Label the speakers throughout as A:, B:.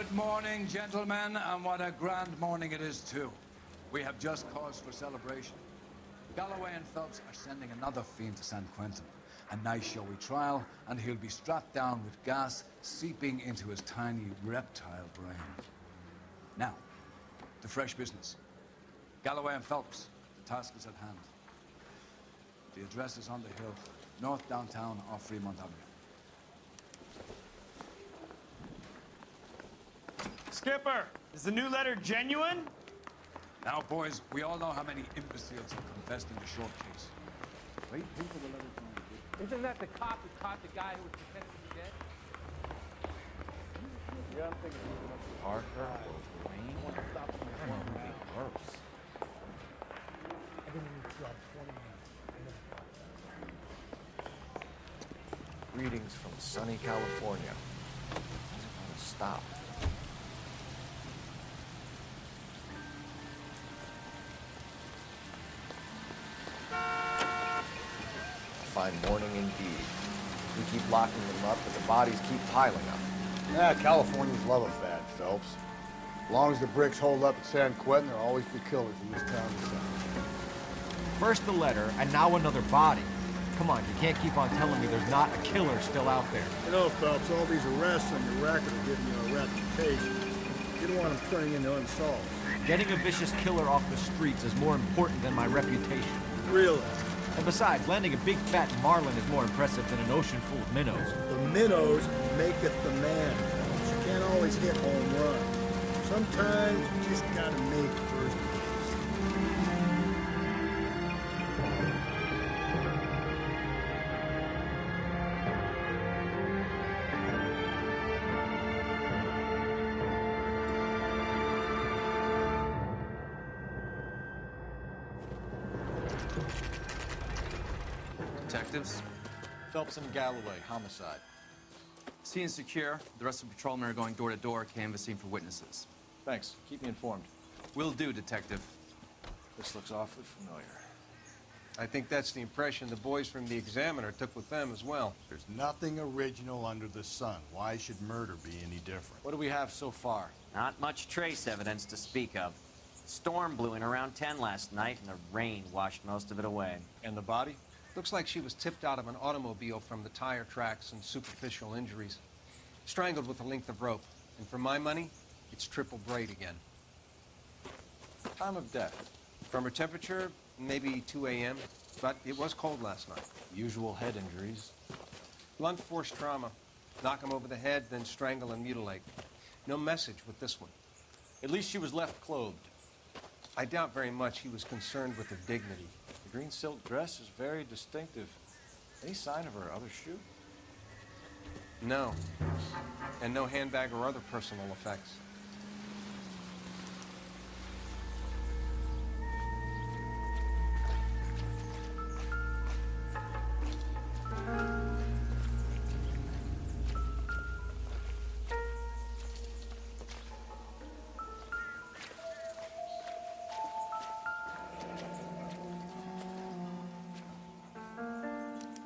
A: Good morning, gentlemen, and what a grand morning it is, too. We have just cause for celebration. Galloway and Phelps are sending another fiend to San Quentin. A nice showy trial, and he'll be strapped down with gas seeping into his tiny reptile brain. Now, to fresh business. Galloway and Phelps, the task is at hand. The address is on the hill, north downtown off Fremont Avenue.
B: Skipper, is the new letter genuine?
A: Now, boys, we all know how many imbeciles have confessed in the short case. Wait for the letter from the kid.
C: Isn't that the cop who caught the guy who was confessing to dead?
D: Yeah, I'm thinking of Parker or Wayne. I want to stop him from one being worse.
C: I've been in this job 20 minutes.
D: Greetings from sunny California. When's it gonna stop? Fine morning indeed. We keep locking them up, but the bodies keep piling up.
E: Yeah, Californians love a fad, Phelps. As long as the bricks hold up at San Quentin, there'll always be killers in this town to sell.
D: First the letter, and now another body. Come on, you can't keep on telling me there's not a killer still out there.
E: You know, Phelps, all these arrests on your record are giving you a reputation. You don't want them turning into unsolved.
D: Getting a vicious killer off the streets is more important than my reputation.
E: Really?
D: And besides, landing a big fat marlin is more impressive than an ocean full of minnows.
E: The minnows maketh the man. You can't always hit home run. Sometimes you just gotta make first base.
F: Detectives?
D: Phelps and Galloway, homicide.
F: Scene secure. The rest of the patrolmen are going door to door, canvassing for witnesses.
D: Thanks. Keep me informed.
F: Will do, Detective.
D: This looks awfully familiar.
G: I think that's the impression the boys from the Examiner took with them as well.
H: There's nothing original under the sun. Why should murder be any different?
D: What do we have so far?
I: Not much trace evidence to speak of. Storm blew in around 10 last night, and the rain washed most of it away.
D: And the body?
G: Looks like she was tipped out of an automobile from the tire tracks and superficial injuries. Strangled with a length of rope. And for my money, it's triple braid again.
D: Time of death?
G: From her temperature, maybe 2 a.m., but it was cold last night.
D: Usual head injuries.
G: Blunt force trauma. Knock him over the head, then strangle and mutilate. No message with this one.
D: At least she was left clothed.
G: I doubt very much he was concerned with her dignity.
D: The green silk dress is very distinctive. Any sign of her other shoe?
G: No. And no handbag or other personal effects.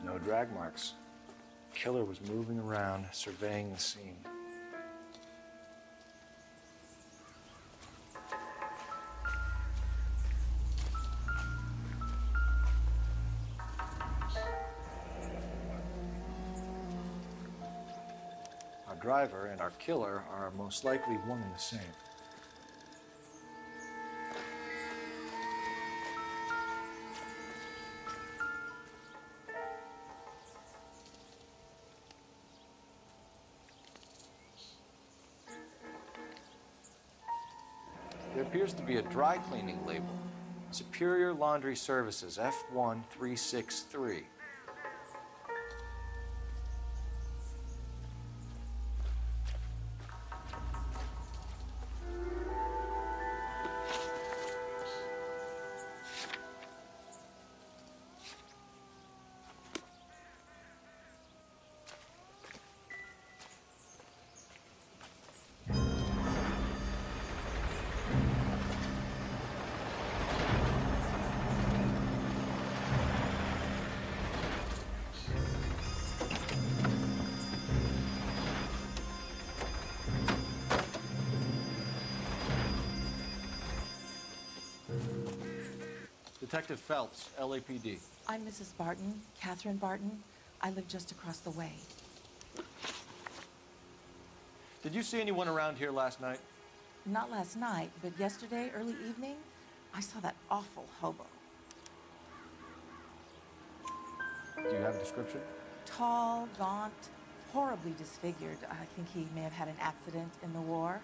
D: No drag marks. Killer was moving around, surveying the scene. Our driver and our killer are most likely one and the same. There appears to be a dry cleaning label. Superior Laundry Services, F1363.
J: Detective Phelps, LAPD.
K: I'm Mrs. Barton, Catherine Barton. I live just across the way.
J: Did you see anyone around here last night?
K: Not last night, but yesterday, early evening, I saw that awful hobo.
J: Do you have a description?
K: Tall, gaunt, horribly disfigured. I think he may have had an accident in the war.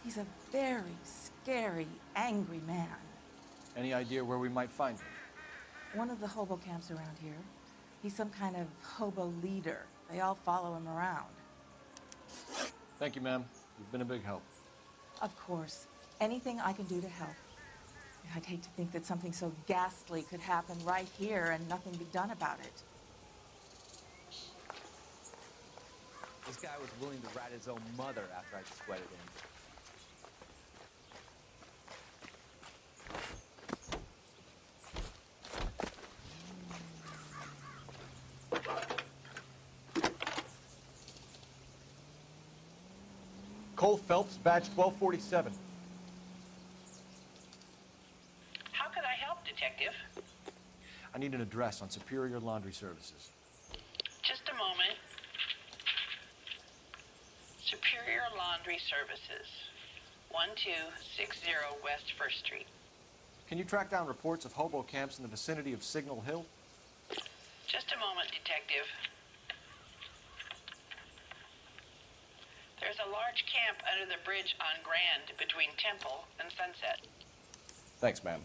K: He's a very scary, angry man.
J: Any idea where we might find him?
K: One of the hobo camps around here. He's some kind of hobo leader. They all follow him around.
J: Thank you, ma'am. You've been a big help.
K: Of course. Anything I can do to help. I'd hate to think that something so ghastly could happen right here and nothing be done about it.
F: This guy was willing to rat his own mother after I sweated him.
D: Cole Phelps, badge 1247.
L: How can I help, Detective?
J: I need an address on Superior Laundry Services.
L: Just a moment. Superior Laundry Services, 1260 West 1st Street.
J: Can you track down reports of hobo camps in the vicinity of Signal Hill?
L: Just a moment, Detective. There's a large camp under the bridge on Grand between Temple and Sunset.
J: Thanks, ma'am.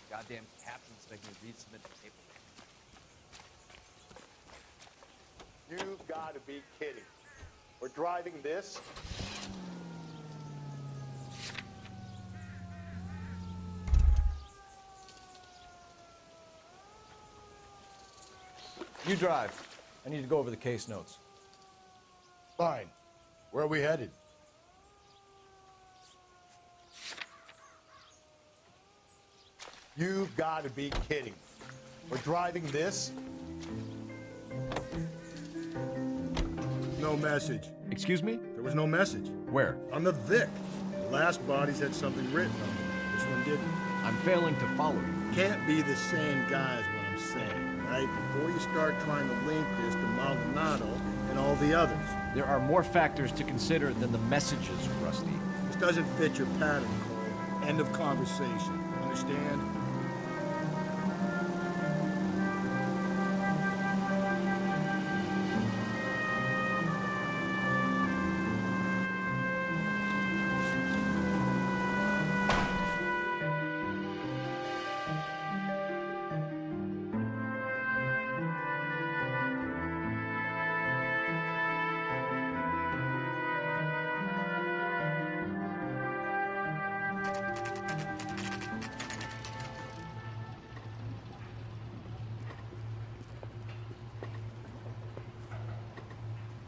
F: Goddamn captain's making me read some of the paper.
H: You've got to be kidding. We're driving this?
J: You drive. I need to go over the case notes.
H: Fine. Where are we headed? You've got to be kidding. We're driving this?
E: No message.
D: Excuse me?
E: There was no message.
D: Where?
E: On the Vic. The last bodies had something written on them. This one didn't.
D: I'm failing to follow you.
E: Can't be the same guy is what I'm saying, right? Before you start trying to link this to Maldonado and all the others.
D: There are more factors to consider than the messages, Rusty.
E: This doesn't fit your pattern, Cole. End of conversation. Understand?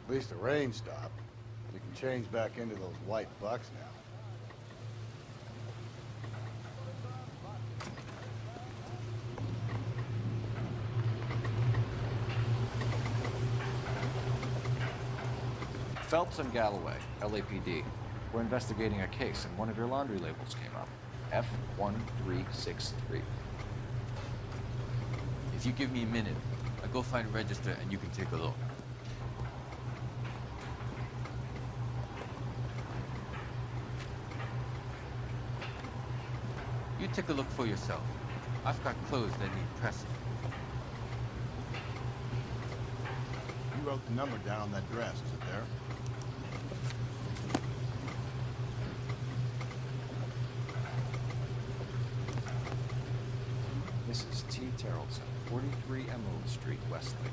H: At least the rain stopped. We can change back into those white bucks now.
J: Phelps and Galloway, LAPD. We're investigating a case, and one of your laundry labels came up. F1363.
F: If you give me a minute, I'll go find a register and you can take a look. You take a look for yourself. I've got clothes that need pressing.
H: You wrote the number down on that dress, is it there?
J: Mrs. T. Terrellson, 43 Emerald Street, Westlake.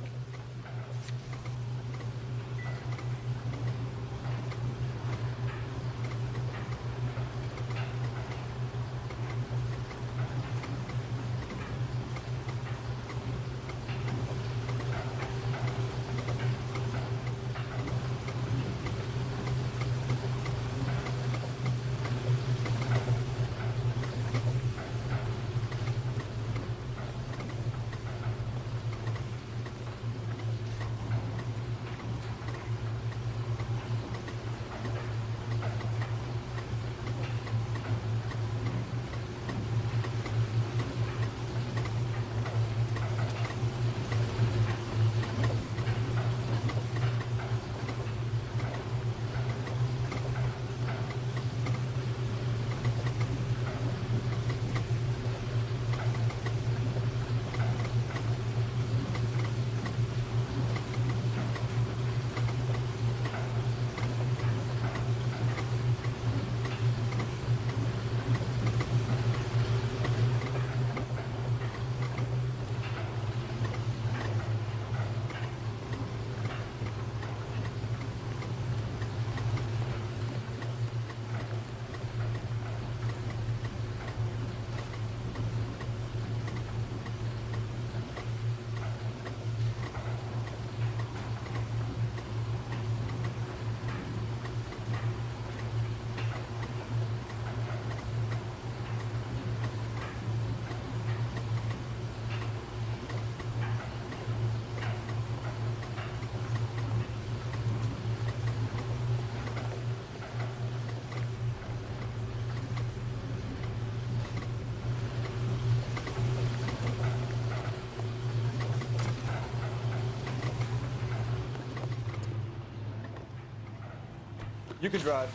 H: You can drive.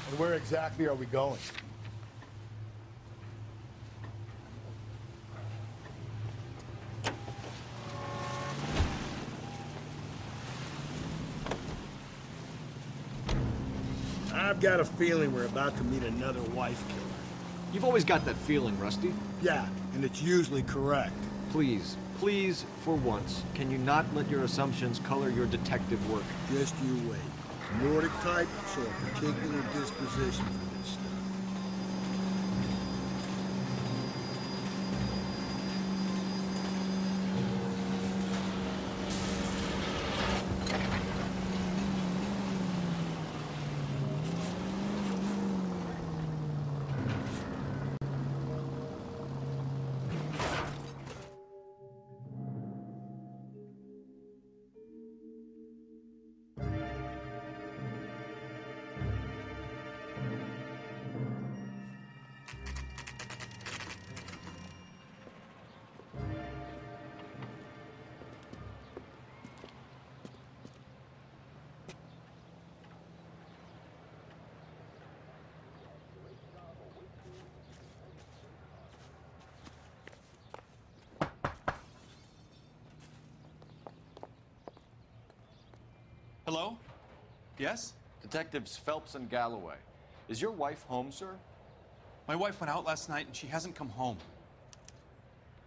E: And where exactly are we going? I've got a feeling we're about to meet another wife killer.
D: You've always got that feeling, Rusty.
E: Yeah, and it's usually correct.
D: Please, please, for once, can you not let your assumptions color your detective work?
E: Just you wait. Nordic type, so a particular disposition for this stuff.
F: Hello? Yes?
J: Detectives Phelps and Galloway. Is your wife home, sir?
F: My wife went out last night and she hasn't come home.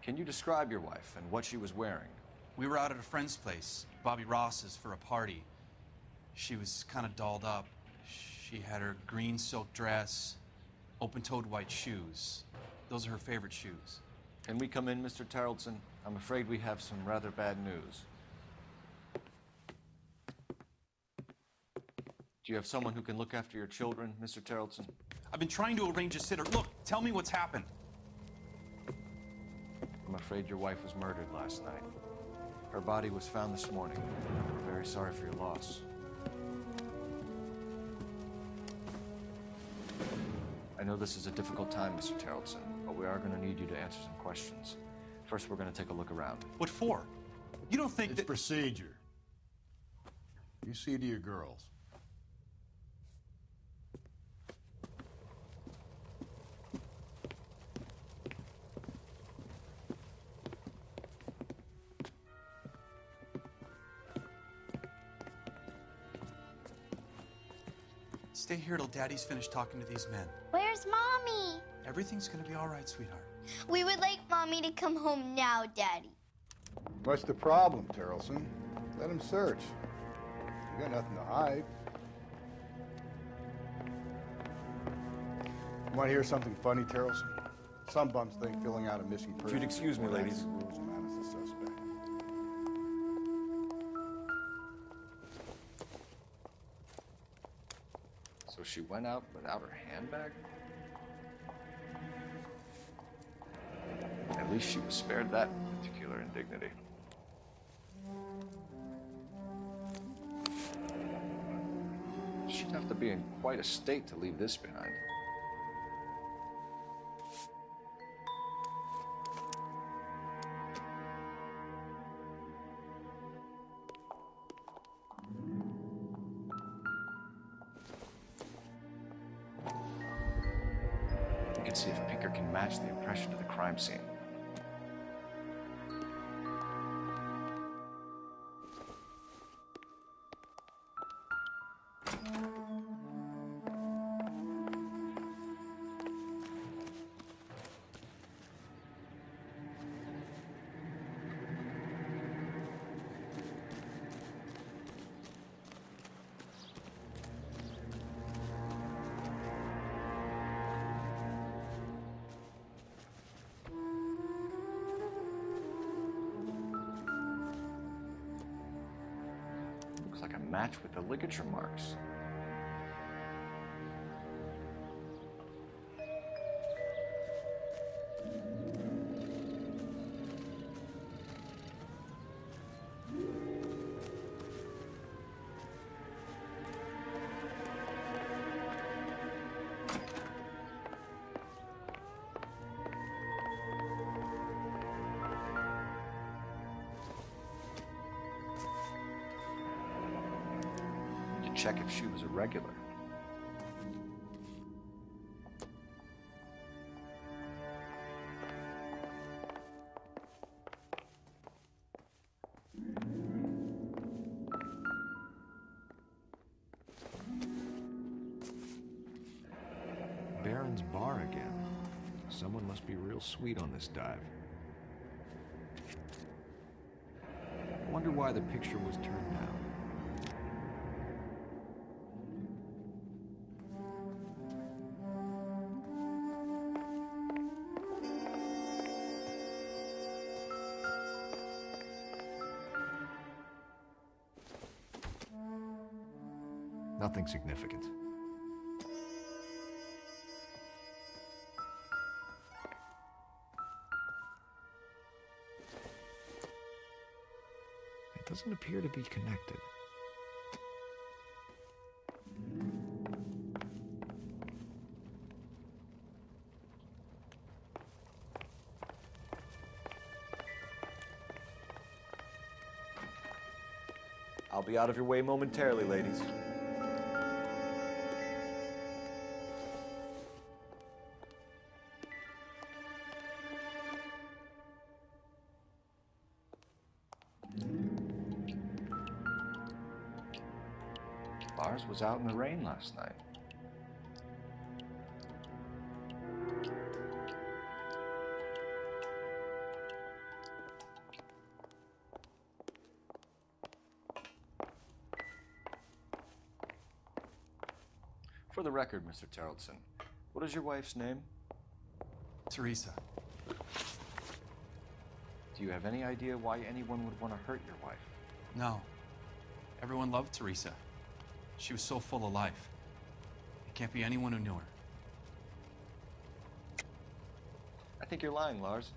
J: Can you describe your wife and what she was wearing?
F: We were out at a friend's place, Bobby Ross's, for a party. She was kind of dolled up. She had her green silk dress, open-toed white shoes. Those are her favorite shoes.
J: Can we come in, Mr. Tarleton? I'm afraid we have some rather bad news. Do you have someone who can look after your children, Mr. Tarleton?
F: I've been trying to arrange a sitter. Look, tell me what's happened.
J: I'm afraid your wife was murdered last night. Her body was found this morning. We're very sorry for your loss. I know this is a difficult time, Mr. Tarleton, but we are going to need you to answer some questions. First, we're going to take a look around.
F: What for? You don't think
E: It's
F: that...
E: procedure. You see to your girls.
F: Stay here till Daddy's finished talking to these men.
M: Where's Mommy?
F: Everything's gonna be all right, sweetheart.
M: We would like Mommy to come home now, Daddy.
H: What's the problem, Tarleton? Let him search. You got nothing to hide. Want to hear something funny, Tarleton? Some bums think filling out a missing person...
J: If you'd excuse me, ladies.
H: ...rules him out as a suspect.
J: So she went out without her handbag? At least she was spared that particular indignity. She'd have to be in quite a state to leave this behind. We can see if Pinker can match the impression of the crime scene. Looks like a match with the ligature marks. check if she was a regular. Baron's bar again. Someone must be real sweet on this dive. I wonder why the picture was turned down. Nothing significant. It doesn't appear to be connected.
D: I'll be out of your way momentarily, ladies.
J: Lars was out in the rain last night. For the record, Mr. Terrelson, what is your wife's name?
F: Teresa.
J: Do you have any idea why anyone would want to hurt your wife?
F: No. Everyone loved Teresa. She was so full of life. It can't be anyone who knew her.
J: I think you're lying, Lars.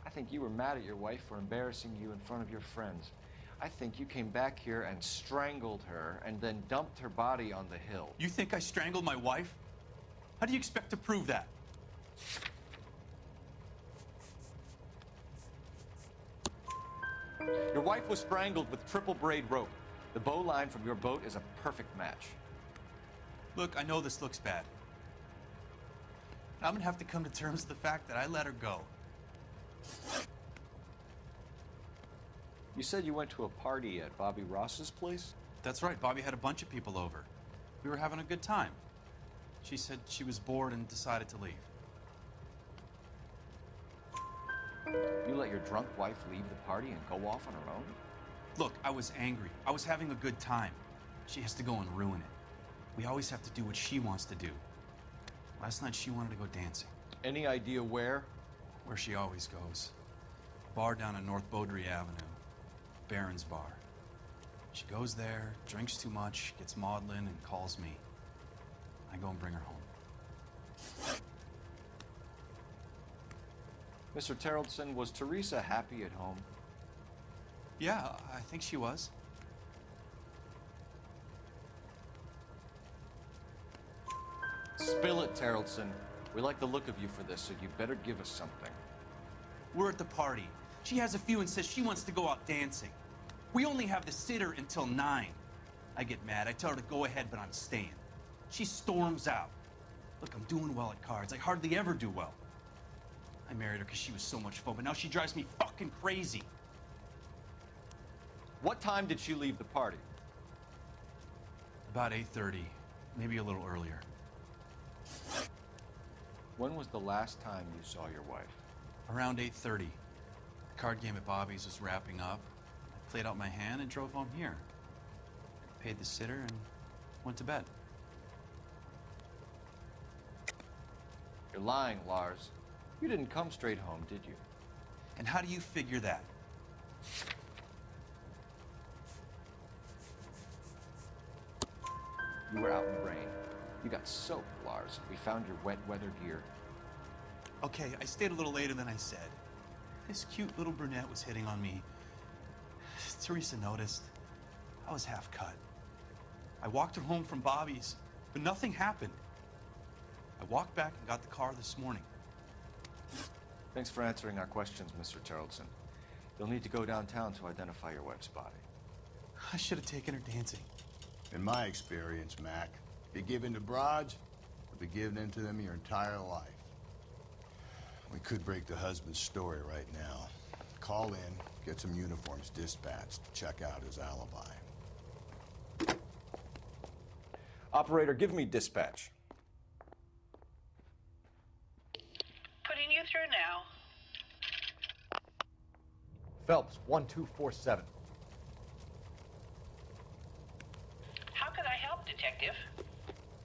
J: I think you were mad at your wife for embarrassing you in front of your friends. I think you came back here and strangled her and then dumped her body on the hill.
F: You think I strangled my wife? How do you expect to prove that?
J: Your wife was strangled with triple braid rope. The bow line from your boat is a perfect match.
F: Look, I know this looks bad. I'm gonna have to come to terms with the fact that I let her go.
J: You said you went to a party at Bobby Ross's place?
F: That's right, Bobby had a bunch of people over. We were having a good time. She said she was bored and decided to leave.
J: You let your drunk wife leave the party and go off on her own?
F: Look, I was angry. I was having a good time. She has to go and ruin it. We always have to do what she wants to do. Last night she wanted to go dancing.
J: Any idea where?
F: Where she always goes. A bar down on North Beaudry Avenue. Baron's bar. She goes there, drinks too much, gets maudlin, and calls me. I go and bring her home.
J: Mr. Terrelson, was Teresa happy at home?
F: Yeah, I think she was.
J: Spill it, Terrelson. We like the look of you for this, so you better give us something.
F: We're at the party. She has a few and says she wants to go out dancing. We only have the sitter until 9. I get mad. I tell her to go ahead, but I'm staying. She storms out. Look, I'm doing well at cards. I hardly ever do well. I married her because she was so much fun, but now she drives me fucking crazy.
J: What time did she leave the party?
F: About 8:30, maybe a little earlier.
J: When was the last time you saw your wife?
F: Around 8:30. The card game at Bobby's was wrapping up. I played out my hand and drove home here. Paid the sitter and went to bed.
J: You're lying, Lars. You didn't come straight home, did you?
F: And how do you figure that?
J: You were out in the rain. You got soaked, Lars. We found your wet weather gear.
F: Okay, I stayed a little later than I said. This cute little brunette was hitting on me. Teresa noticed. I was half cut. I walked her home from Bobby's, but nothing happened. I walked back and got the car this morning.
J: Thanks for answering our questions, Mr. Terrelson. You'll need to go downtown to identify your wife's body.
F: I should have taken her dancing.
H: In my experience, Mac, if you give in to broads, you'll be giving in to them your entire life. We could break the husband's story right now. Call in, get some uniforms dispatched, check out his alibi.
J: Operator, give me dispatch.
L: Putting you through now.
D: Phelps, 1247.
L: How could I help, Detective?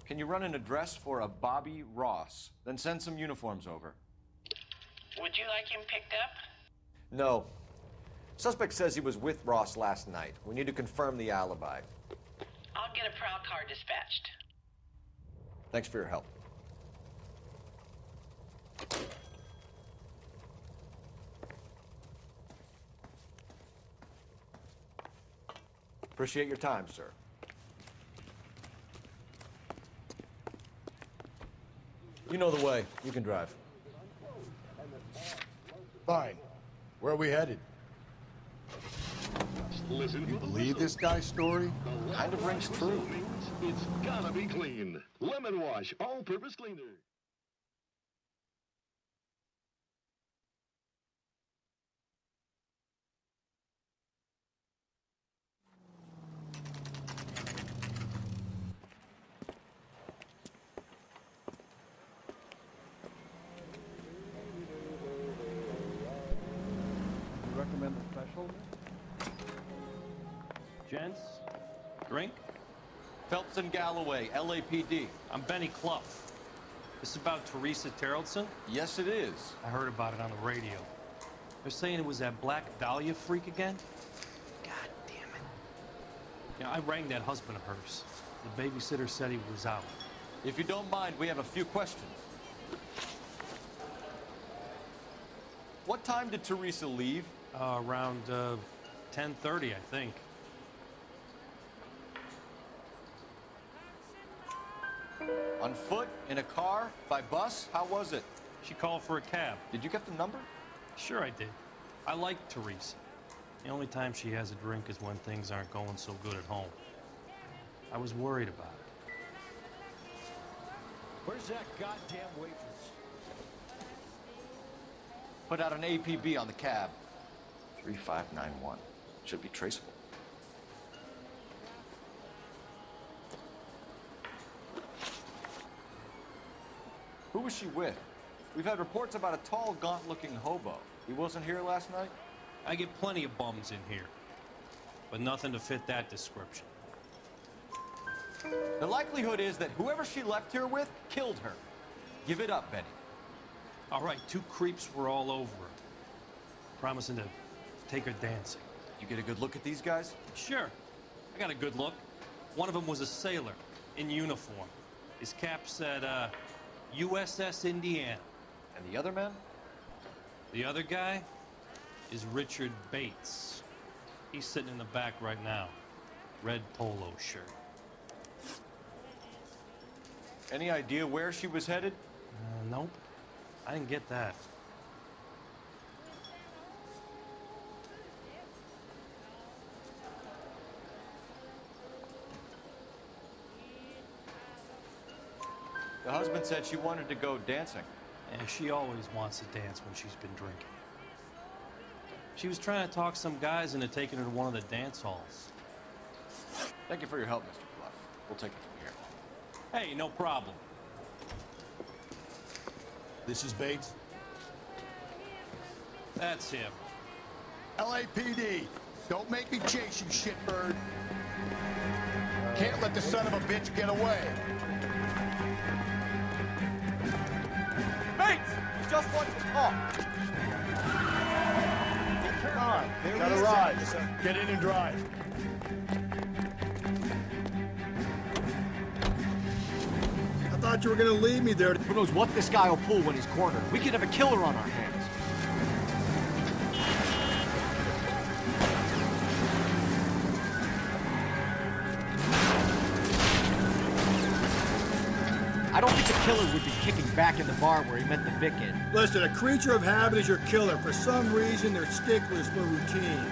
J: Can you run an address for a Bobby Ross? Then send some uniforms over.
L: Would you like him picked up?
D: No. Suspect says he was with Ross last night. We need to confirm the alibi.
L: I'll get a prowl car dispatched.
D: Thanks for your help. Appreciate your time, sir. You know the way. You can drive.
H: Fine. Where are we headed?
N: Listen,
H: You believe this guy's story?
J: Kind of rings true.
N: It's gotta be clean. Lemon Wash, all-purpose cleaner.
B: You recommend a special? Gents, drink?
J: Phelps and Galloway, LAPD.
B: I'm Benny Clough. This is about Teresa Terrellson?
J: Yes, it is.
B: I heard about it on the radio. They're saying it was that Black Dahlia freak again? God damn it. Yeah, I rang that husband of hers. The babysitter said he was out.
J: If you don't mind, we have a few questions. What time did Teresa leave?
B: Around 10:30, I think.
J: On foot? In a car? By bus? How was it?
B: She called for a cab.
J: Did you get the number?
B: Sure I did. I like Teresa. The only time she has a drink is when things aren't going so good at home. I was worried about it.
D: Where's that goddamn waitress?
J: Put out an APB on the cab. 3591. Should be traceable. Who was she with? We've had reports about a tall, gaunt-looking hobo. He wasn't here last night?
B: I get plenty of bums in here, but nothing to fit that description.
J: The likelihood is that whoever she left here with killed her. Give it up, Benny.
B: All right, two creeps were all over her, promising to take her dancing.
J: You get a good look at these guys?
B: Sure. I got a good look. One of them was a sailor in uniform. His cap said, USS Indiana.
J: And the other man?
B: The other guy is Richard Bates. He's sitting in the back right now. Red polo shirt.
J: Any idea where she was headed?
B: Nope. I didn't get that.
J: The husband said she wanted to go dancing.
B: Yeah, she always wants to dance when she's been drinking. She was trying to talk some guys into taking her to one of the dance halls.
J: Thank you for your help, Mr. Bluff. We'll take it from here.
B: Hey, no problem.
H: This is Bates.
B: That's him.
H: LAPD. Don't make me chase you, shitbird. Can't let the son of a bitch get away.
D: Bates! He just wants to talk.
H: Come on, got a ride. Get in and drive.
E: I thought you were gonna leave me there.
D: Who knows what this guy will pull when he's cornered? We could have a killer on our hands. I don't think the killer would be kicking back in the bar where he met the Vic in.
E: Listen, a creature of habit is your killer. For some reason, they're sticklers for routine.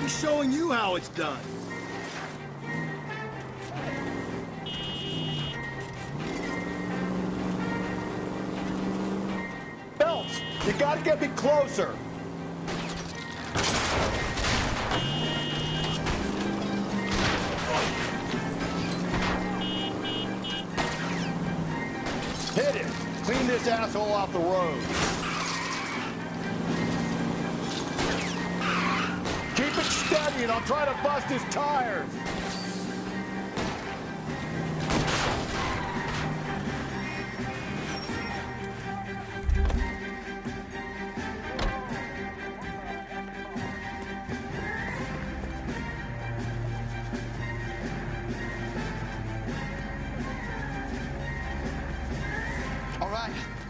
E: He's showing you how it's done. You gotta get me closer. Hit it. Clean this asshole off the road. Keep it steady and I'll try to bust his tires.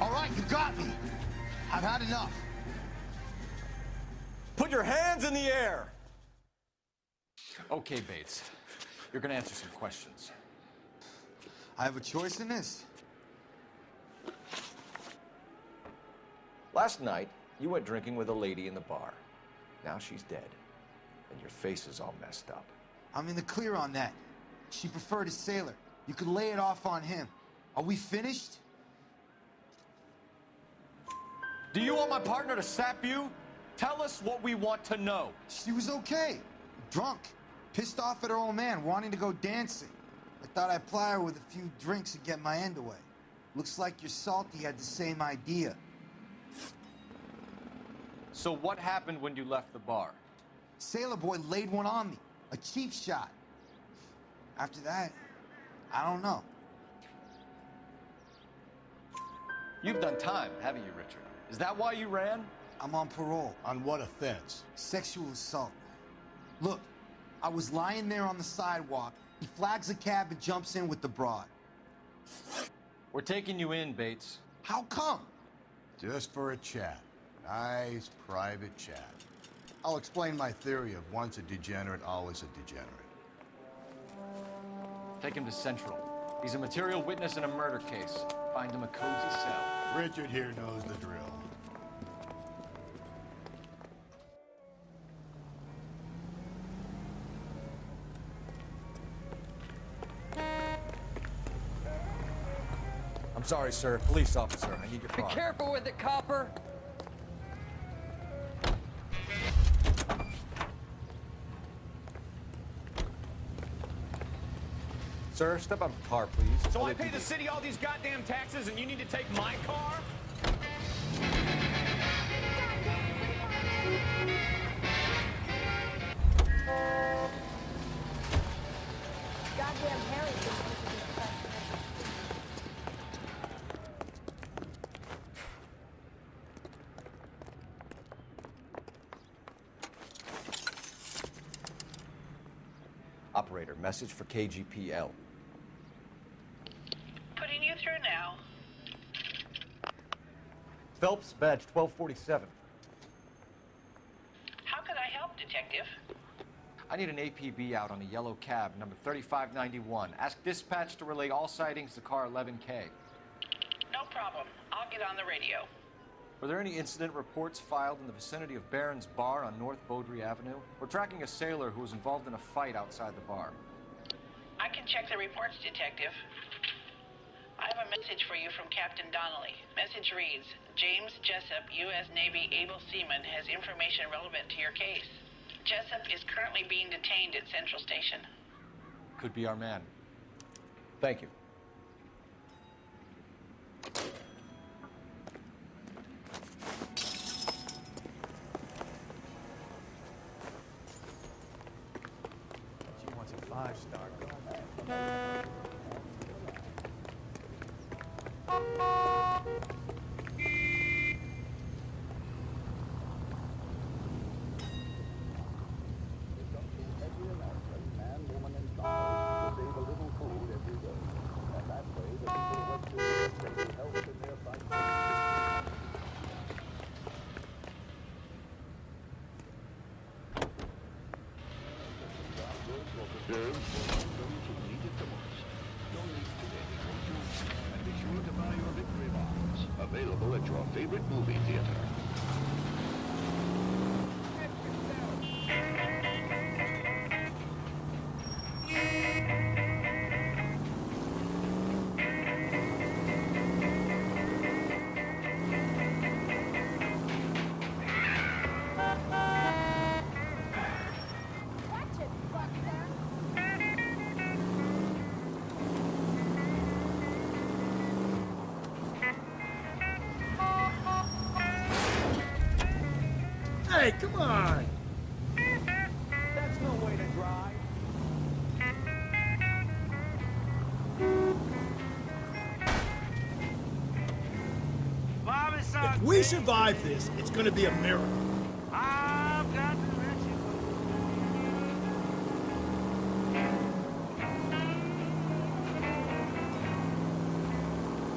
H: All right, you got me. I've had enough.
J: Put your hands in the air. Okay, Bates. You're gonna answer some questions.
H: I have a choice in this.
J: Last night, you went drinking with a lady in the bar. Now she's dead, and your face is all messed up.
H: I'm in the clear on that. She preferred a sailor. You could lay it off on him. Are we finished?
J: Do you want my partner to sap you? Tell us what we want to know.
H: She was okay. Drunk. Pissed off at her old man, wanting to go dancing. I thought I'd ply her with a few drinks and get my end away. Looks like your Salty had the same idea.
J: So what happened when you left the bar?
H: Sailor boy laid one on me. A cheap shot. After that, I don't know.
J: You've done time, haven't you, Richard? Is that why you ran?
H: I'm on parole.
E: On what offense?
H: Sexual assault. Look, I was lying there on the sidewalk. He flags a cab and jumps in with the broad.
J: We're taking you in, Bates.
H: How come? Just for a chat. Nice, private chat. I'll explain my theory of once a degenerate, always a degenerate.
J: Take him to Central. He's a material witness in a murder case. Find him a cozy cell.
H: Richard here knows the drill.
J: I'm sorry, sir. Police officer, I need your car.
O: Be careful with it, copper.
J: Sir, step out of the car, please.
O: So I pay the city all these goddamn taxes and you need to take my car?
K: Goddamn Harry.
J: Operator, message for KGPL.
L: Putting you through now.
J: Phelps, badge 1247.
L: How can I help, Detective?
J: I need an APB out on a yellow cab, number 3591. Ask dispatch to relay all sightings to car 11K.
L: No problem. I'll get on the radio.
J: Were there any incident reports filed in the vicinity of Barron's Bar on North Beaudry Avenue? We're tracking a sailor who was involved in a fight outside the bar.
L: I can check the reports, Detective. I have a message for you from Captain Donnelly. Message reads, James Jessup, U.S. Navy able seaman, has information relevant to your case. Jessup is currently being detained at Central Station.
J: Could be our man. Thank you.
D: She wants a 5-star.
N: Available at your favorite movie theater.
E: Hey, come on!
O: That's no way to drive.
E: If we survive this, it's gonna be a miracle.
O: I've got to let you go.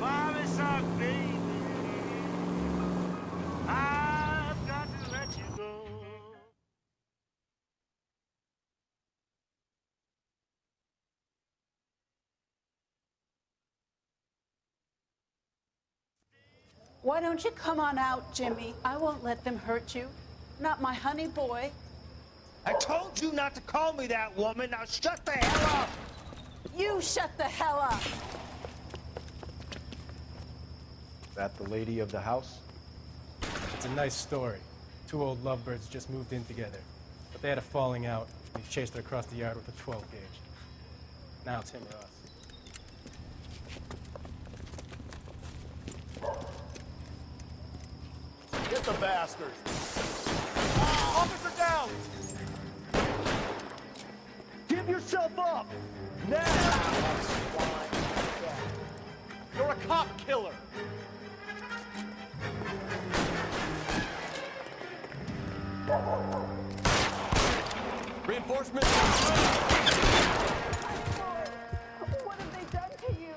O: Bobby sock, baby. I've got to let you go.
P: Why don't you come on out, Jimmy? I won't let them hurt you. Not my honey boy.
O: I told you not to call me that, woman. Now shut the hell up.
P: You shut the hell up.
C: That the lady of the house? It's a nice story. Two old lovebirds just moved in together. But they had a falling out, and he chased her across the yard with a 12 gauge. Now it's him or us.
E: Get the bastard!
O: Officer down! Give yourself up! Now! You're a cop killer! Reinforcements!
P: What have they done to you?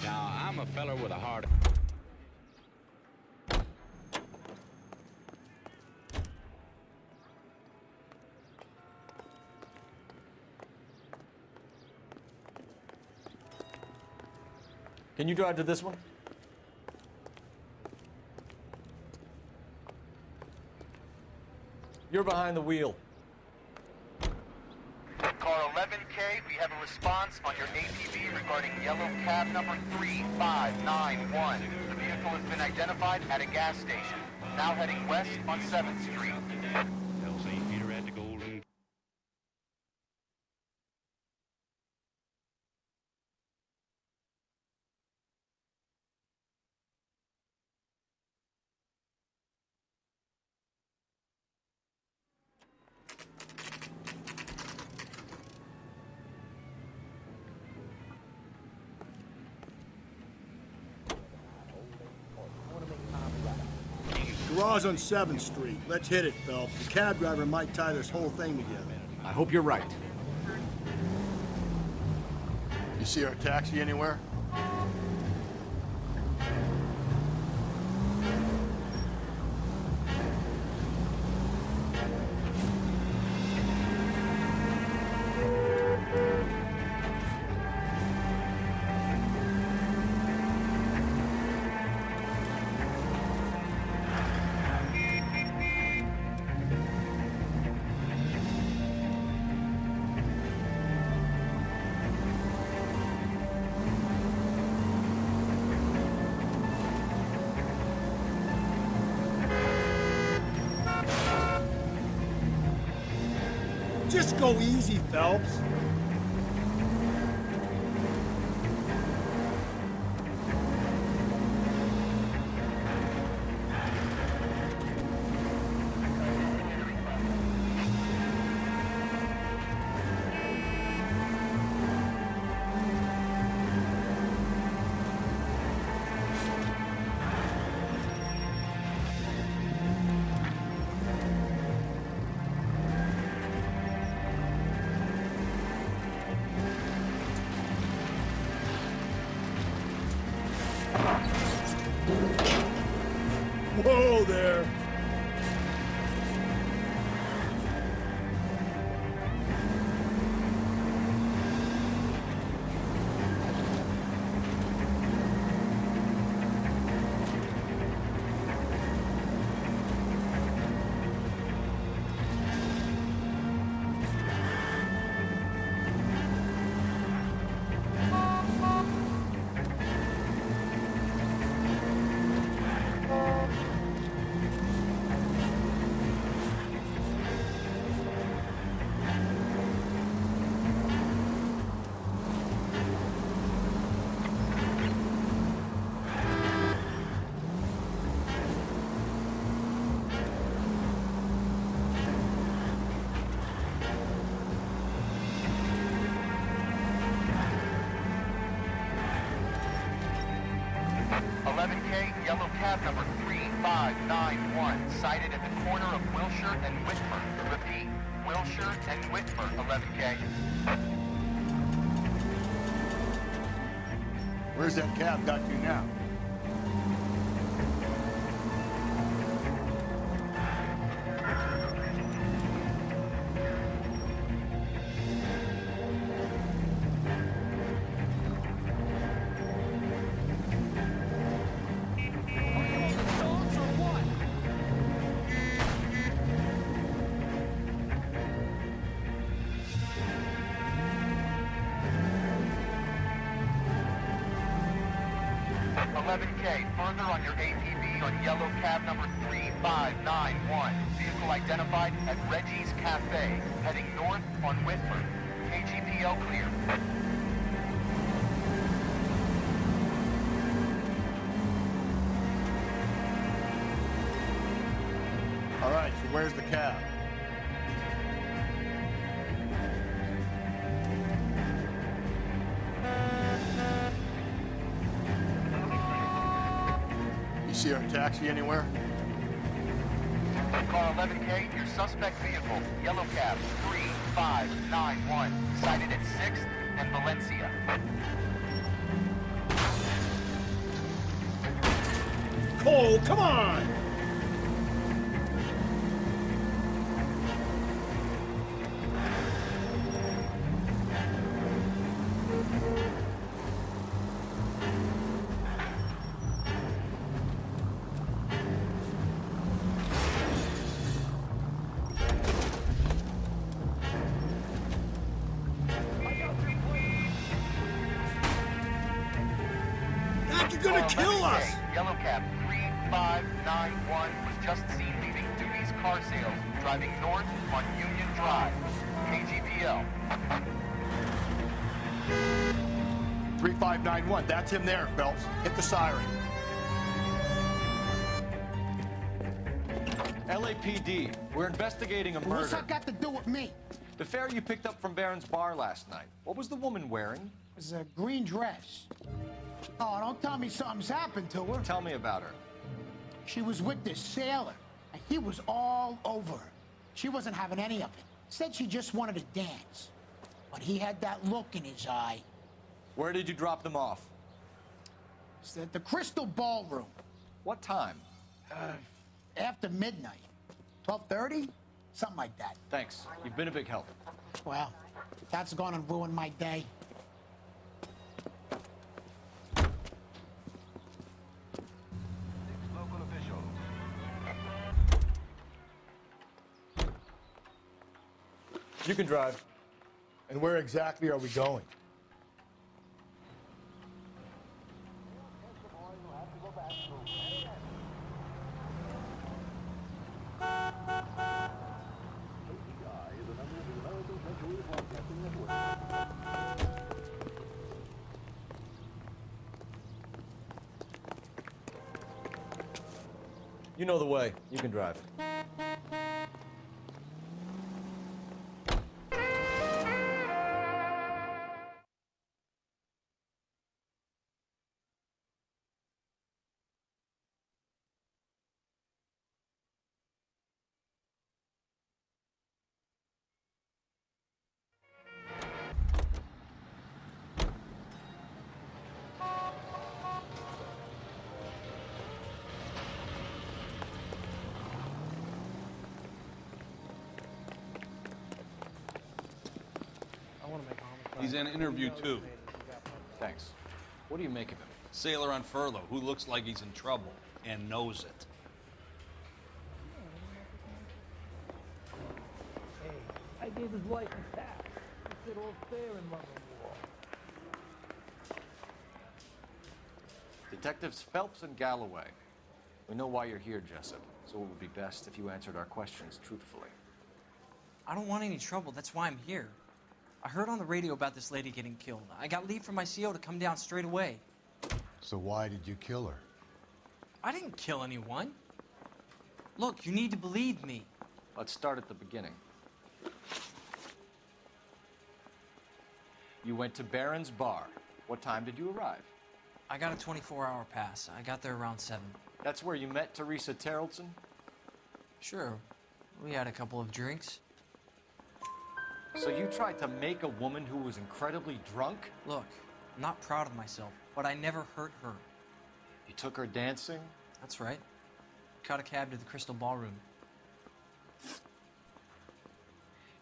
Q: Now, I'm a feller with a heart.
D: Can you drive to this one? You're behind the wheel.
R: Car 11K, we have a response on your ATV regarding yellow cab number 3591. The vehicle has been identified at a gas station. Now heading west on 7th Street.
Q: Tell St. Peter at the Golden.
E: Garage on 7th Street. Let's hit it, Phelps. The cab driver might tie this whole thing together.
D: I hope you're right.
H: You see our taxi anywhere?
E: Just go easy, Phelps. Whoa there!
R: cab number 3591, sighted at the corner of Wilshire and Whitmer. Repeat, Wilshire and Whitmer, 11K.
H: Where's that cab got you now?
R: Further on your APB on yellow cab number 3591. Vehicle identified at Reggie's Cafe, heading north on Whitford. KGPL clear.
H: All right, so where's the cab? See our taxi anywhere?
R: Car 11K, your suspect vehicle, yellow cab 3591, sighted at 6th and Valencia.
E: Cole, come on! Gonna kill us!
R: Yellow cab 3591 was just seen leaving Doobie's Car Sales, driving north on Union Drive. KGPL.
H: 3591, that's him there, Phelps. Hit the siren.
J: LAPD, we're investigating a murder.
O: What's that got to do with me?
J: The fare you picked up from Barron's bar last night. What was the woman wearing?
O: It was a green dress. Oh, don't tell me something's happened to her.
J: Tell me about her.
O: She was with this sailor, and he was all over her. She wasn't having any of it. Said she just wanted to dance. But he had that look in his eye.
J: Where did you drop them off?
O: It's at the Crystal Ballroom.
J: What time?
O: After midnight. 12:30? Something like that.
J: Thanks. You've been a big help.
O: Well, that's gone and ruined my day.
H: You can drive. And where exactly are we going?
J: You know the way. You can drive.
S: He's in interview too.
J: Thanks. What do you make of him?
S: Sailor on furlough who looks like he's in trouble and knows it.
T: I gave his life a tap. He said all fair in love and war.
J: Detectives Phelps and Galloway. We know why you're here, Jessup, so it would be best if you answered our questions truthfully.
U: I don't want any trouble. That's why I'm here. I heard on the radio about this lady getting killed. I got leave from my CO to come down straight away.
H: So why did you kill her?
U: I didn't kill anyone. Look, you need to believe me.
J: Let's start at the beginning. You went to Barron's bar. What time did you arrive?
U: I got a 24-hour pass. I got there around 7.
J: That's where you met Teresa Terrellson?
U: Sure. We had a couple of drinks.
J: So you tried to make a woman who was incredibly drunk?
U: Look, I'm not proud of myself, but I never hurt her.
J: You took her dancing?
U: That's right. Caught a cab to the Crystal Ballroom.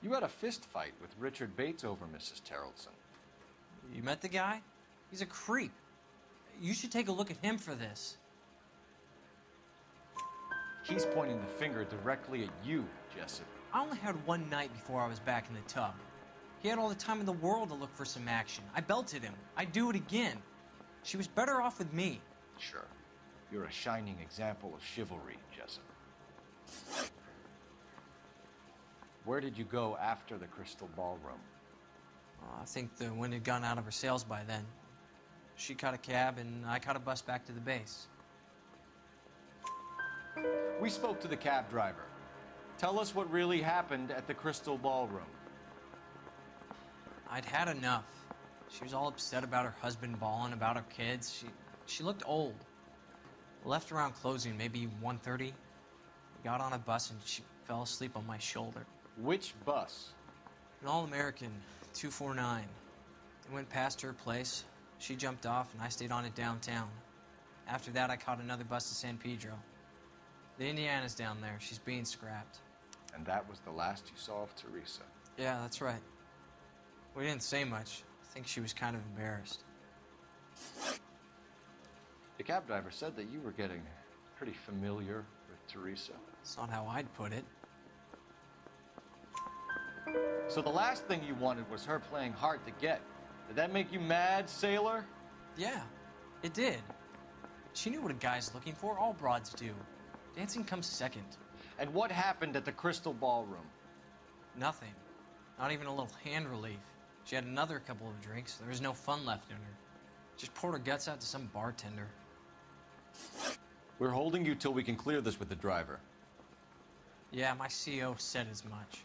J: You had a fist fight with Richard Bates over Mrs. Terrellson.
U: You met the guy? He's a creep. You should take a look at him for this.
J: He's pointing the finger directly at you, Jessup.
U: I only had one night before I was back in the tub. He had all the time in the world to look for some action. I belted him. I'd do it again. She was better off with me.
J: Sure. You're a shining example of chivalry, Jessup. Where did you go after the Crystal Ballroom?
U: I think the wind had gone out of her sails by then. She caught a cab, and I caught a bus back to the base.
J: We spoke to the cab driver. Tell us what really happened at the Crystal Ballroom.
U: I'd had enough. She was all upset about her husband bawling about her kids. She looked old. Left around closing, maybe 1:30. We got on a bus, and she fell asleep on my shoulder.
J: Which bus?
U: An All-American, 249. I went past her place. She jumped off, and I stayed on it downtown. After that, I caught another bus to San Pedro. The Indiana's down there. She's being scrapped.
J: And that was the last you saw of Teresa?
U: Yeah, that's right. We didn't say much. I think she was kind of embarrassed.
J: The cab driver said that you were getting pretty familiar with Teresa.
U: That's not how I'd put it.
J: So the last thing you wanted was her playing hard to get. Did that make you mad, sailor?
U: Yeah, it did. She knew what a guy's looking for. All broads do. Dancing comes second.
J: And what happened at the Crystal Ballroom?
U: Nothing. Not even a little hand relief. She had another couple of drinks. There was no fun left in her. Just poured her guts out to some bartender.
J: We're holding you till we can clear this with the driver.
U: Yeah, my CO said as much.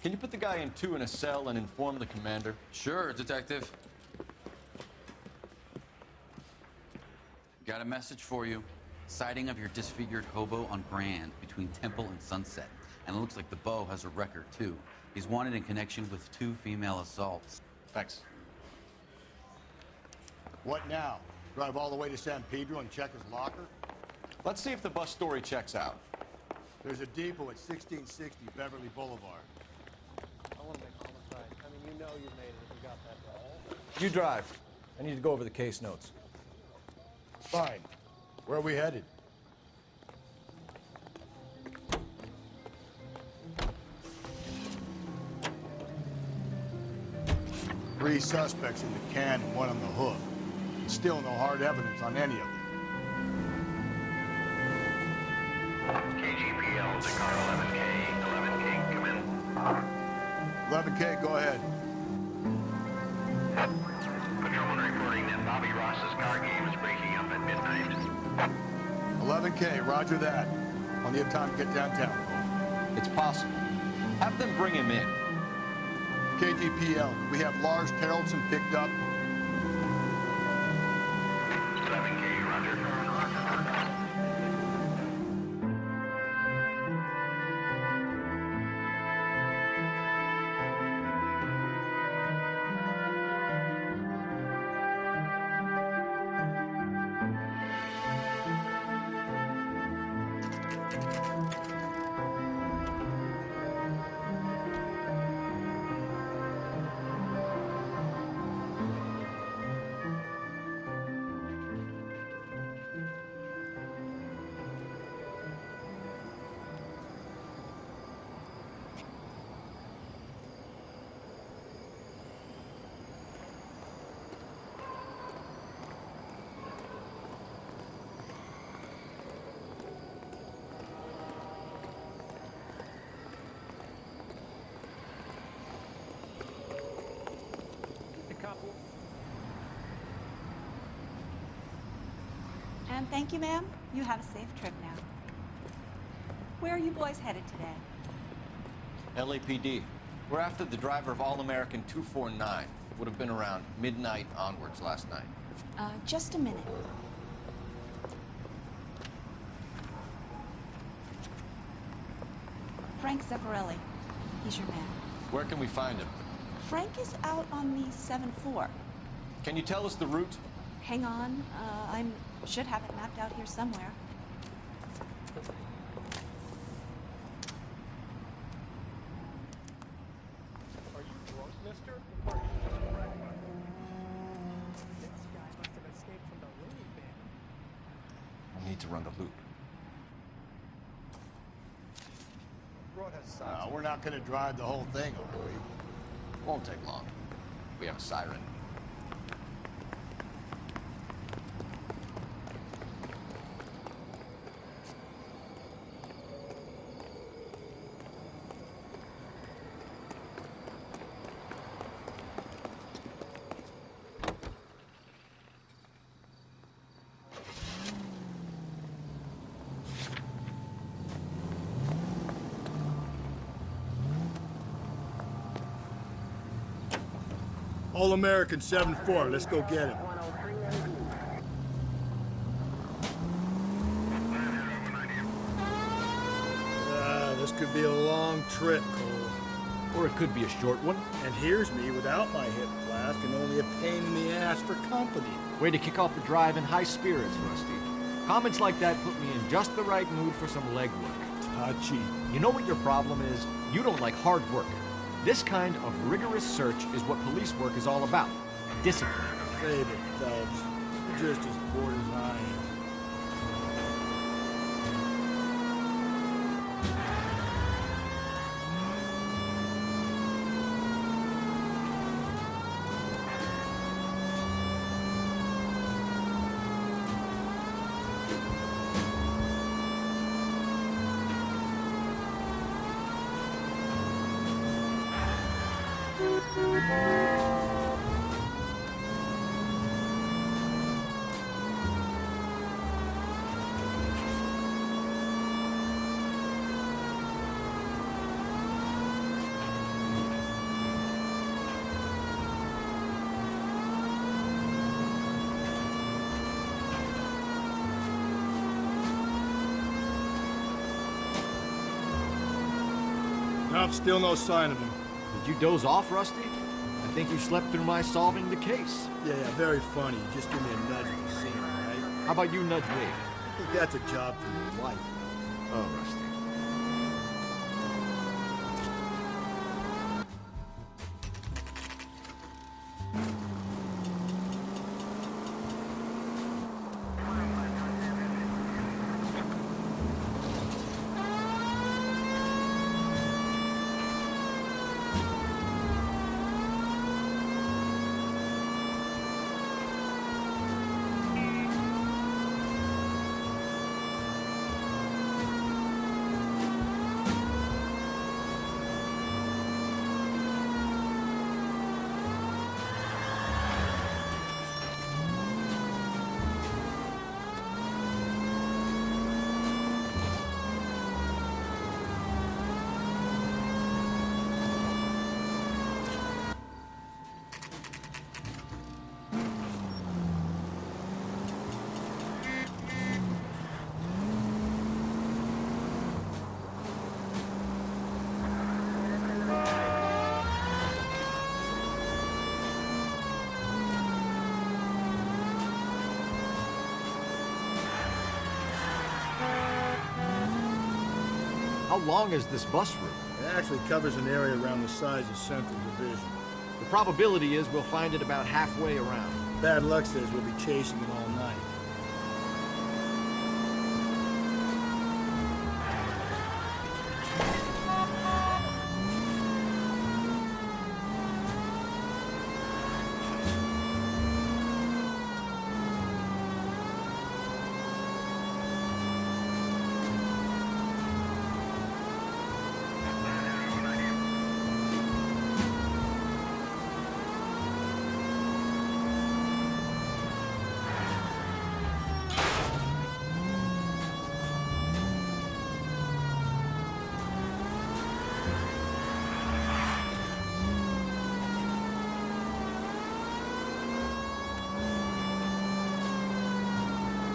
J: Can you put the guy in 2 in a cell and inform the commander?
F: Sure, Detective. Got a message for you. Sighting of your disfigured hobo on Grand between Temple and Sunset. And it looks like the beau has a record, too. He's wanted in connection with 2 female assaults.
J: Thanks.
H: What now? Drive all the way to San Pedro and check his locker?
J: Let's see if the bus story checks out.
H: There's a depot at 1660 Beverly Boulevard.
C: I want to make homicide. I mean, you know you made it if you got that right.
J: You drive. I need to go over the case notes.
H: Fine. Where are we headed? Three suspects in the can and 1 on the hook. Still no hard evidence on any of them.
R: KGPL to car 11K. 11K, come in.
H: 11K, go ahead.
R: Patrolman reporting that Bobby Ross's car game is breaking up at midnight.
H: 11K, roger that. Plenty of time to get downtown.
J: It's possible. Have them bring him in.
H: KGPL, we have Lars Terrellson picked up.
R: 11K, roger.
P: And thank you, ma'am. You have a safe trip now. Where are you boys headed today?
J: LAPD. We're after the driver of All-American 249. Would have been around midnight onwards last night.
P: Just a minute.
K: Frank Zeffirelli. He's your man.
J: Where can we find him?
K: Frank is out on the 7th floor.
J: Can you tell us the route?
K: Hang on. I should have it mapped out here somewhere.
C: Are you drunk, mister? Or are you just wrecked? This guy must have escaped from the Looney Bin.
J: We'll need to run the loop.
C: Road has signs.
H: No, we're not gonna drive the whole thing, are we?
J: Won't take long. We have a siren.
E: All-American 7-4, let's go get him. This could be a long trip, Cole.
D: Or it could be a short one.
E: And here's me without my hip flask and only a pain in the ass for company.
D: Way to kick off the drive in high spirits, Rusty. Comments like that put me in just the right mood for some legwork.
E: Touchy.
D: You know what your problem is? You don't like hard work. This kind of rigorous search is what police work is all about. Discipline.
E: Save it, Phelps. You're just as bored as I am. Nope, still no sign of him.
D: Did you doze off, Rusty? I think you slept through my solving the case.
E: Yeah, very funny. Just give me a nudge if you see him, right?
D: How about you nudge me?
E: I think that's a job for your wife.
D: Oh, Rusty. How long is this bus route?
E: It actually covers an area around the size of Central Division.
D: The probability is we'll find it about halfway around.
E: Bad luck says we'll be chasing it all night.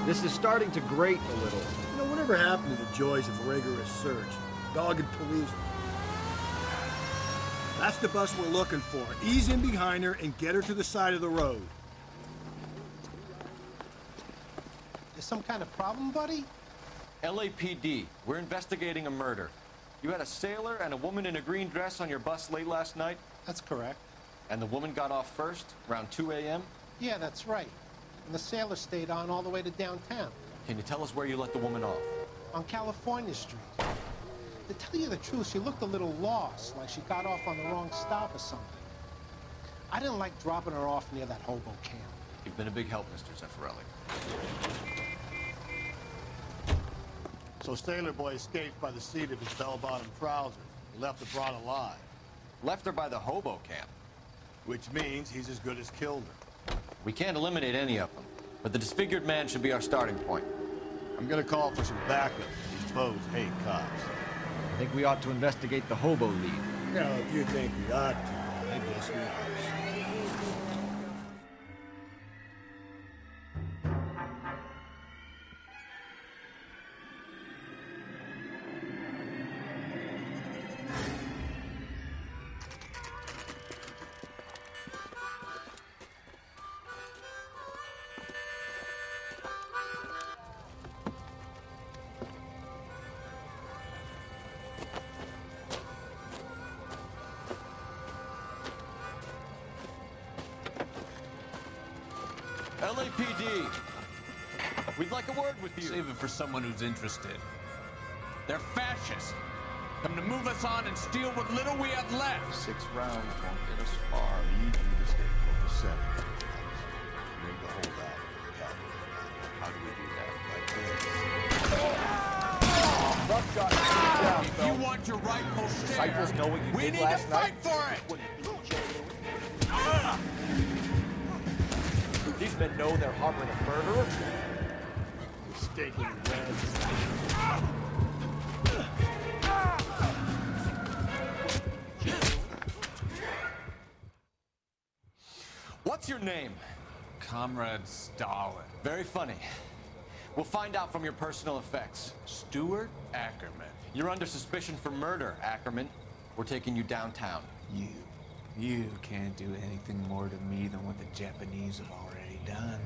D: This is starting to grate a little.
E: You know, whatever happened to the joys of rigorous search? Dogged police. That's the bus we're looking for. Ease in behind her and get her to the side of the road.
C: There's some kind of problem, buddy?
J: LAPD, we're investigating a murder. You had a sailor and a woman in a green dress on your bus late last night?
C: That's correct.
J: And the woman got off first, around 2 a.m.?
C: Yeah, that's right. And the sailor stayed on all the way to downtown.
J: Can you tell us where you let the woman off?
C: On California Street. To tell you the truth, she looked a little lost, like she got off on the wrong stop or something. I didn't like dropping her off near that hobo camp.
J: You've been a big help, Mr. Zeffirelli.
H: So Sailor Boy escaped by the seat of his bell-bottom trousers. He left the broad alive.
J: Left her by the hobo camp.
H: Which means he's as good as killed her.
J: We can't eliminate any of them, but the disfigured man should be our starting point.
H: I'm gonna call for some backup. These foes hate cops.
D: I think we ought to investigate the hobo lead.
E: You know, if you think we ought to, I guess we ought.
J: LAPD, we'd like a word with you.
S: Save it for someone who's interested. They're fascists. Come to move us on and steal what little we have left.
H: 6 rounds won't get us far. Lead you to stay focused. 7. Rig the hold out. How do we do that? Like this.
S: If you want your rightful share,
D: Disciples know what you
S: we
D: did
S: need
D: last
S: to fight for it.
D: These men know they're harboring a murderer.
H: Stinking red.
J: What's your name?
S: Comrade Stalin.
J: Very funny. We'll find out from your personal effects.
S: Stuart Ackerman.
J: You're under suspicion for murder, Ackerman. We're taking you downtown.
F: You can't do anything more to me than what the Japanese have already done.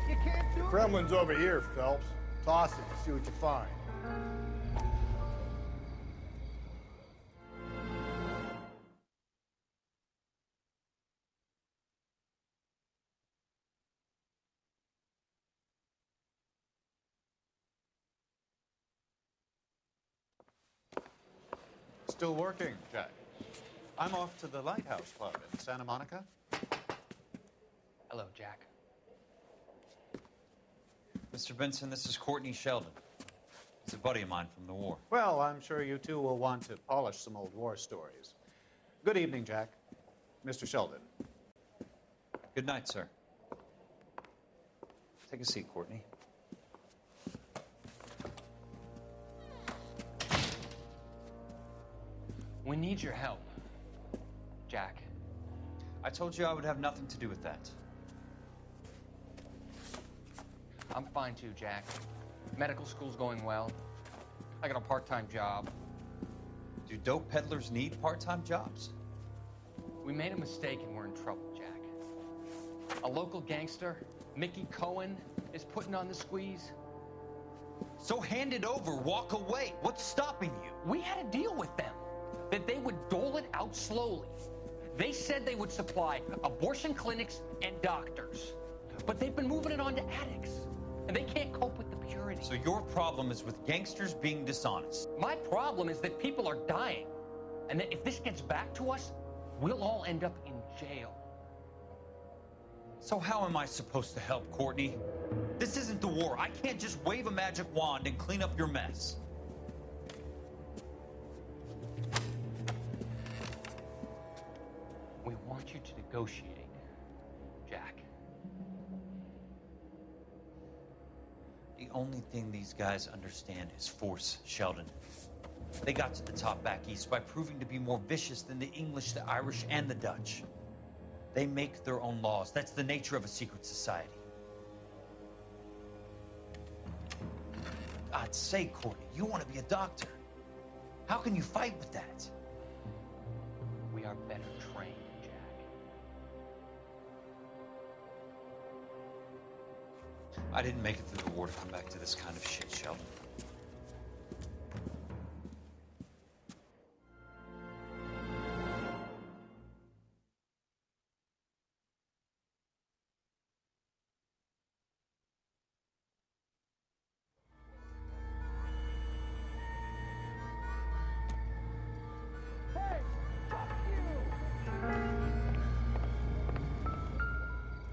E: You can't do it. Kremlin's over here, Phelps. Toss it and see what you find.
A: Still working, Jack. I'm off to the Lighthouse Club in Santa Monica.
V: Hello, Jack.
A: Mr. Benson, this is Courtney Sheldon. He's a buddy of mine from the war.
V: Well, I'm sure you two will want to polish some old war stories. Good evening, Jack. Mr. Sheldon.
A: Good night, sir. Take a seat, Courtney.
V: We need your help, Jack.
A: I told you I would have nothing to do with that.
V: I'm fine too, Jack. Medical school's going well. I got a part-time job.
A: Do dope peddlers need part-time jobs?
V: We made a mistake and we're in trouble, Jack. A local gangster, Mickey Cohen, is putting on the squeeze.
A: So hand it over, walk away. What's stopping you?
V: We had a deal with them that they would dole it out slowly. They said they would supply abortion clinics and doctors, but they've been moving it on to addicts, and they can't cope with the purity.
A: So your problem is with gangsters being dishonest.
V: My problem is that people are dying, and that if this gets back to us, we'll all end up in jail.
A: So how am I supposed to help, Courtney? This isn't the war. I can't just wave a magic wand and clean up your mess.
V: We want you to negotiate, Jack.
A: The only thing these guys understand is force, Sheldon. They got to the top back east by proving to be more vicious than the English, the Irish, and the Dutch. They make their own laws. That's the nature of a secret society. I'd say, Courtney, you want to be a doctor. How can you fight with that?
V: We are better trained, Jack.
A: I didn't make it through the war to come back to this kind of shit, Sheldon.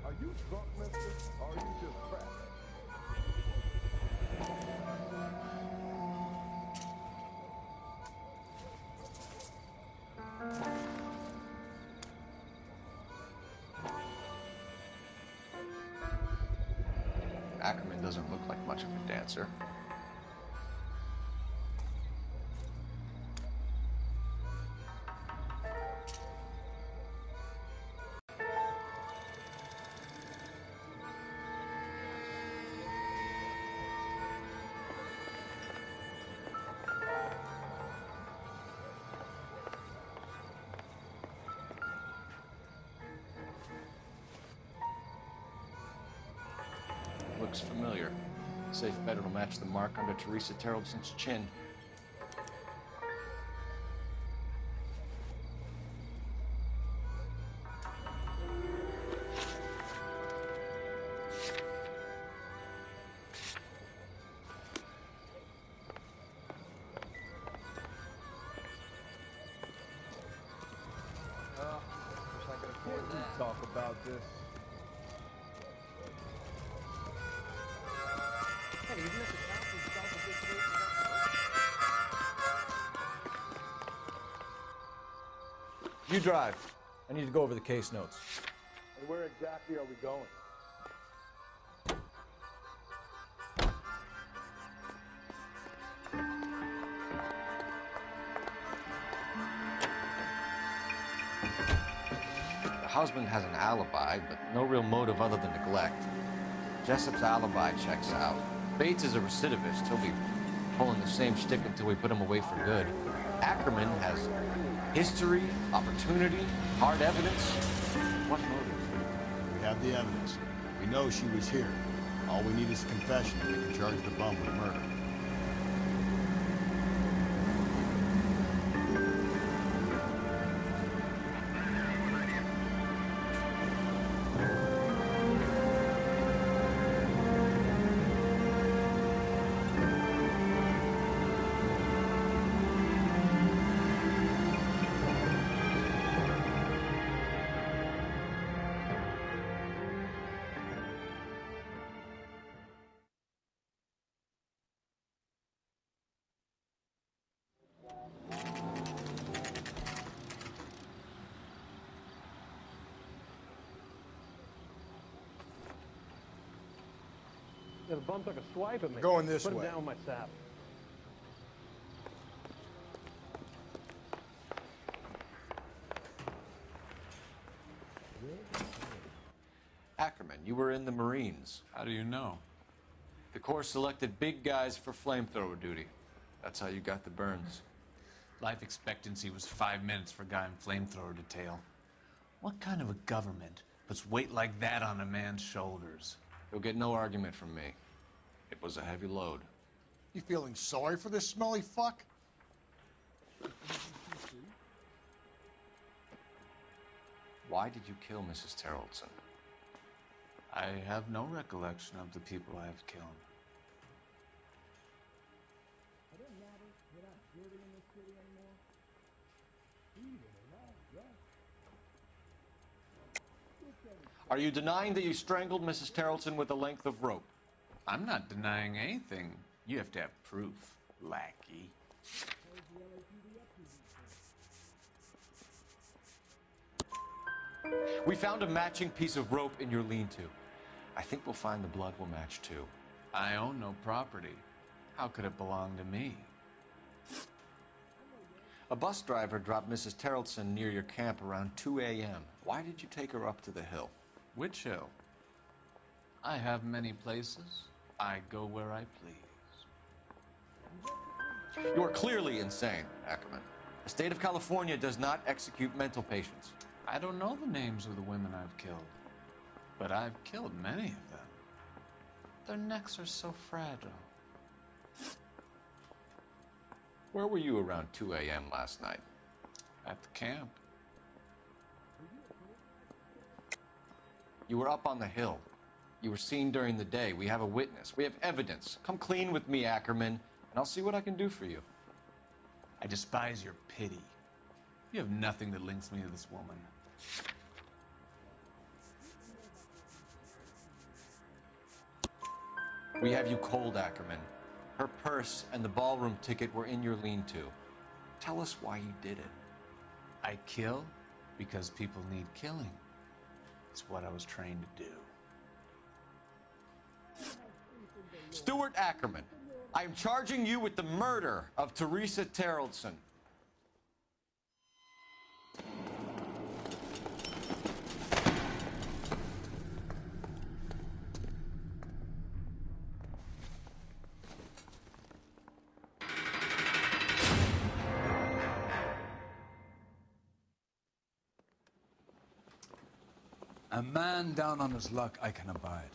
N: Are you drunk, mister? Or are you just cracked?
J: Ackerman doesn't look like much of a dancer. Looks familiar. Safe bet it'll match the mark under Teresa Terreldson's chin.
N: Can't we talk about this?
D: You drive. I need to go over the case notes.
N: And where exactly are we going?
J: The husband has an alibi, but no real motive other than neglect. Jessup's alibi checks out. Bates is a recidivist. He'll be pulling the same stick until we put him away for good. Ackerman has history, opportunity, hard evidence. What motive?
H: We have the evidence. We know she was here. All we need is a confession, and we can charge the bum with murder.
B: Yeah, the bum took a swipe at me.
H: Going this
B: Put him
H: way.
B: down with my sap.
J: Ackerman, you were in the Marines.
F: How do you know?
J: The Corps selected big guys for flamethrower duty. That's how you got the burns.
F: Life expectancy was 5 minutes for a guy in flamethrower detail. What kind of a government puts weight like that on a man's shoulders?
J: You'll get no argument from me. It was a heavy load.
H: You feeling sorry for this smelly fuck?
J: Why did you kill Mrs. Terrelson?
F: I have no recollection of the people I have killed.
J: Are you denying that you strangled Mrs. Terrelson with a length of rope?
F: I'm not denying anything. You have to have proof, lackey.
J: We found a matching piece of rope in your lean-to. I think we'll find the blood will match too.
F: I own no property. How could it belong to me?
J: A bus driver dropped Mrs. Terrellson near your camp around 2 a.m. Why did you take her up to the hill?
S: Which hill? I have many places. I go where I please.
J: You are clearly insane, Ackerman. The state of California does not execute mental patients.
S: I don't know the names of the women I've killed, but I've killed many of them. Their necks are so fragile.
J: Where were you around 2 a.m. last night?
S: At the camp.
J: You were up on the hill. You were seen during the day. We have a witness. We have evidence. Come clean with me, Ackerman, and I'll see what I can do for you.
S: I despise your pity. You have nothing that links me to this woman.
J: We have you cold, Ackerman. Her purse and the ballroom ticket were in your lean-to. Tell us why you did it.
S: I kill because people need killing. It's what I was trained to do.
J: Stuart Ackerman, I am charging you with the murder of Teresa Terrellson.
S: A man down on his luck I can abide.